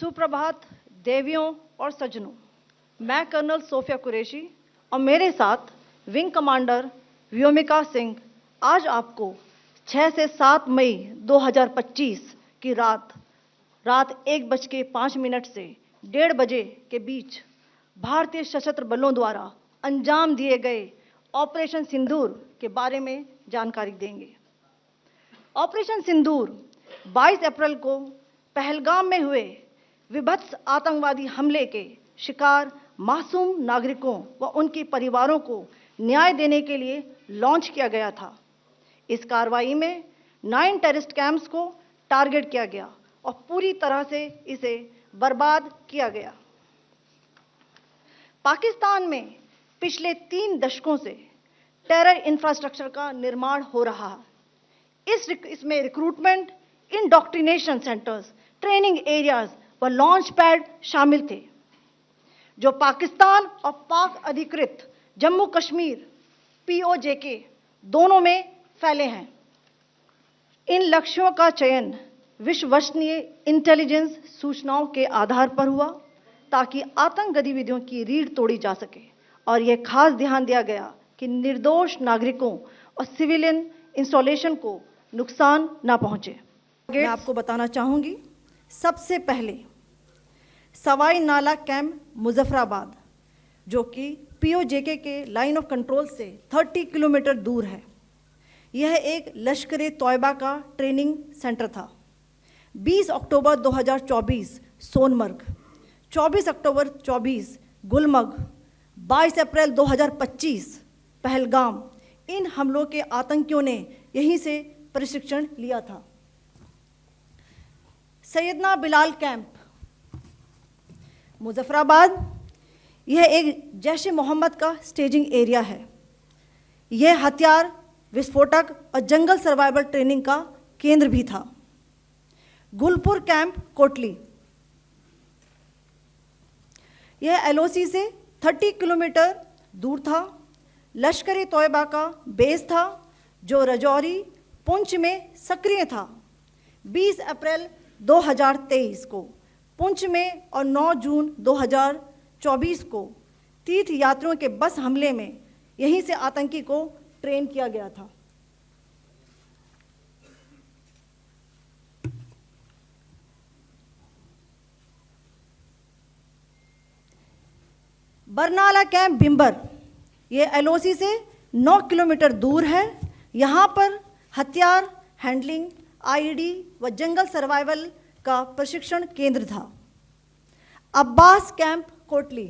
सुप्रभात देवियों और सज्जनों, मैं कर्नल सोफिया कुरैशी और मेरे साथ विंग कमांडर व्योमिका सिंह आज आपको 6 से 7 मई 2025 की रात 1:05 से 1:30 बजे के बीच भारतीय सशस्त्र बलों द्वारा अंजाम दिए गए ऑपरेशन सिंदूर के बारे में जानकारी देंगे। ऑपरेशन सिंदूर 22 अप्रैल को पहलगाम में हुए विभत्स आतंकवादी हमले के शिकार मासूम नागरिकों व उनके परिवारों को न्याय देने के लिए लॉन्च किया गया था। इस कार्रवाई में 9 टेररिस्ट कैंप्स को टारगेट किया गया और पूरी तरह से इसे बर्बाद किया गया। पाकिस्तान में पिछले 3 दशकों से टेरर इंफ्रास्ट्रक्चर का निर्माण हो रहा है। इसमें recruitment, indoctrination centres, training areas व लॉन्च पैड शामिल थे, जो पाकिस्तान और पाक अधिकृत जम्मू कश्मीर POJK दोनों में फैले हैं। इन लक्ष्यों का चयन विश्वसनीय इंटेलिजेंस सूचनाओं के आधार पर हुआ ताकि आतंक गतिविधियों की रीढ़ तोड़ी जा सके और यह खास ध्यान दिया गया कि निर्दोष नागरिकों और सिविलियन इंस्टॉलेशन को नुकसान न पहुंचे। मैं आपको बताना चाहूंगी, सबसे पहले सवाई नाला कैंप मुजफ्फराबाद, जो कि POJK के लाइन ऑफ कंट्रोल से 30 किलोमीटर दूर है। यह एक लश्कर तौयबा का ट्रेनिंग सेंटर था। 20 अक्टूबर 2024 सोनमर्ग, 24 अक्टूबर 24 गुलमर्ग, 22 अप्रैल 2025 पहलगाम, इन हमलों के आतंकियों ने यहीं से प्रशिक्षण लिया था। सैयदना बिलाल कैंप मुजफ्फराबाद, यह एक जैश ए मोहम्मद का स्टेजिंग एरिया है। यह हथियार, विस्फोटक और जंगल सर्वाइवल ट्रेनिंग का केंद्र भी था। गुलपुर कैंप कोटली, यह LOC से 30 किलोमीटर दूर था। लश्कर तौयबा का बेस था जो रजौरी, पुंछ में सक्रिय था। 20 अप्रैल 2023 को पुंछ में और 9 जून 2024 को तीर्थ यात्रियों के बस हमले में यहीं से आतंकी को ट्रेन किया गया था। बरनाला कैंप बिम्बर, ये LOC से 9 किलोमीटर दूर है। यहाँ पर हथियार, हैंडलिंग, IED व जंगल सर्वाइवल का प्रशिक्षण केंद्र था। अब्बास कैंप कोटली,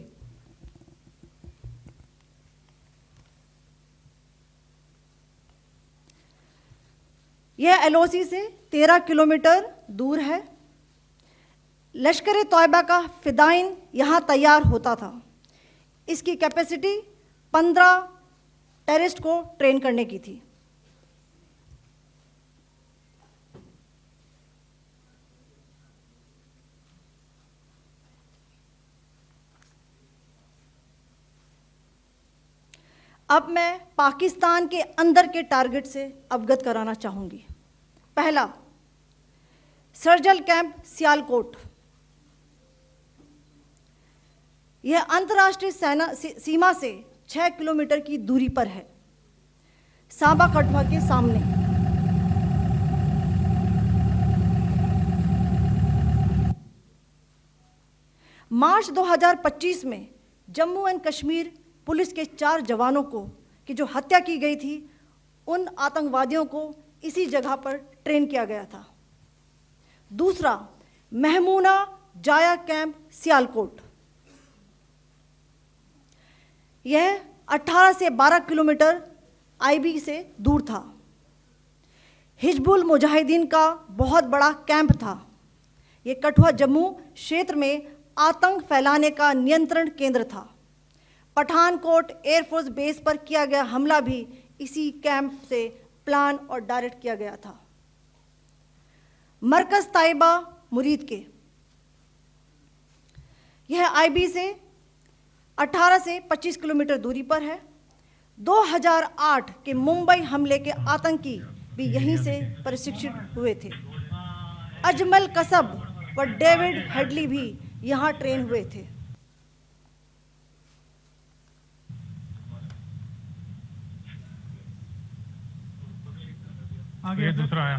यह LOC से 13 किलोमीटर दूर है। लश्कर तौयबा का फिदाइन यहाँ तैयार होता था। इसकी कैपेसिटी 15 टेररिस्ट को ट्रेन करने की थी। अब मैं पाकिस्तान के अंदर के टारगेट से अवगत कराना चाहूंगी। पहला, सर्जल कैंप सियालकोट, यह अंतर्राष्ट्रीय सीमा से 6 किलोमीटर की दूरी पर है, सांबा कठुआ के सामने। मार्च 2025 में जम्मू एंड कश्मीर पुलिस के 4 जवानों को की जो हत्या की गई थी, उन आतंकवादियों को इसी जगह पर ट्रेन किया गया था। दूसरा, महमूना जाया कैंप सियालकोट, यह 18 से 12 किलोमीटर IB से दूर था। हिजबुल मुजाहिदीन का बहुत बड़ा कैंप था। यह कठुआ जम्मू क्षेत्र में आतंक फैलाने का नियंत्रण केंद्र था। पठानकोट एयरफोर्स बेस पर किया गया हमला भी इसी कैंप से प्लान और डायरेक्ट किया गया था। मरकज ताइबा मुरीद के, यह IB से 18 से 25 किलोमीटर दूरी पर है। 2008 के मुंबई हमले के आतंकी भी यहीं से प्रशिक्षित हुए थे। अजमल कसब व डेविड हेडली भी यहाँ ट्रेन हुए थे। आगे ये दूसरा आया।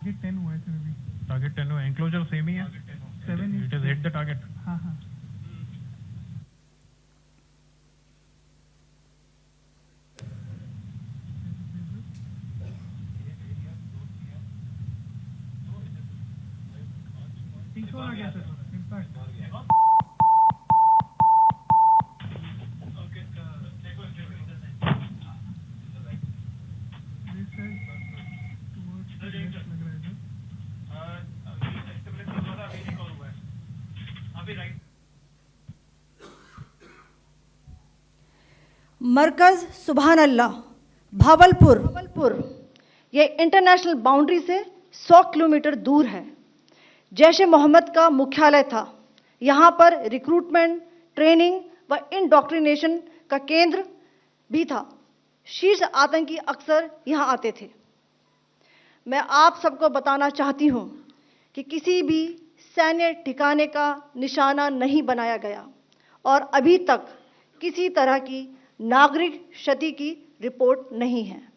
टारगेट 10 हुआ है सर अभी। टारगेट 10 हुआ, एंक्लोजर सेम ही है। 7 it is hit the target. हाँ हाँ। आ गया सर इम्पैक्ट। मरकज सुभान अल्लाह भावलपुर ये इंटरनेशनल बाउंड्री से 100 किलोमीटर दूर है। जैश ए मोहम्मद का मुख्यालय था। यहाँ पर रिक्रूटमेंट, ट्रेनिंग व इंडॉक्ट्रिनेशन का केंद्र भी था। शीर्ष आतंकी अक्सर यहाँ आते थे। मैं आप सबको बताना चाहती हूँ कि किसी भी सैन्य ठिकाने का निशाना नहीं बनाया गया और अभी तक किसी तरह की नागरिक क्षति की रिपोर्ट नहीं है।